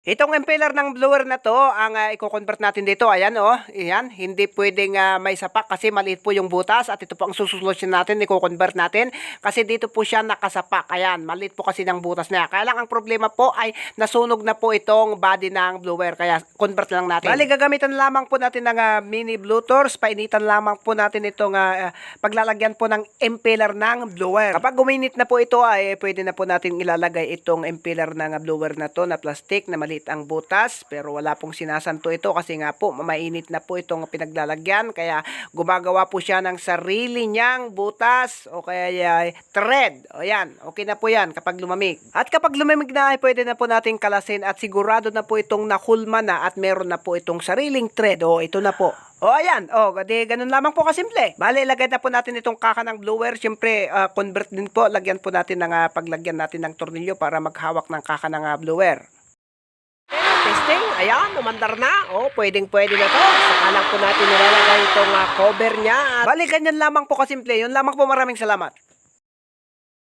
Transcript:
Itong impeller ng blower na 'to ang, iko-convert natin dito, ayan, oh, ayan. Hindi puwedeng, may sapak kasi maliit po yung butas at ito po ang susolusyon natin, iko-convert natin kasi dito po siya nakasapak, ayan. Maliit po kasi ng butas niya. Kaya lang ang problema po ay nasunog na po itong body ng blower kaya convert lang natin. Bale gagamitan lamang po natin ng, mini blue torch, painitan lamang po natin itong, paglalagyan po ng impeller ng blower. Kapag uminit na po ito ay puwede na po nating ilalagay itong impeller ng, blower na 'to na plastic na maliit ang butas pero wala pong sinasanto ito kasi nga po mainit na po itong pinaglalagyan kaya gumagawa po siya ng sarili niyang butas o kaya thread. O yan, okay na po yan kapag lumamig. At kapag lumamig na ay pwede na po nating kalasin at sigurado na po itong nakulma na at meron na po itong sariling thread. O ito na po. O ayan, di ganun lamang po kasimple. Bale, lagay na po natin itong kaka ng blower. Siyempre, convert din po. Lagyan po natin ng paglagyan natin ng tornilyo para maghawak ng kaka ng blower. Testing, ayan, umandar na. Pwedeng-pwede na to. Saka lang po natin nilalagay itong cover niya. Bali, ganyan lamang po kasimple. Yun lamang po, maraming salamat.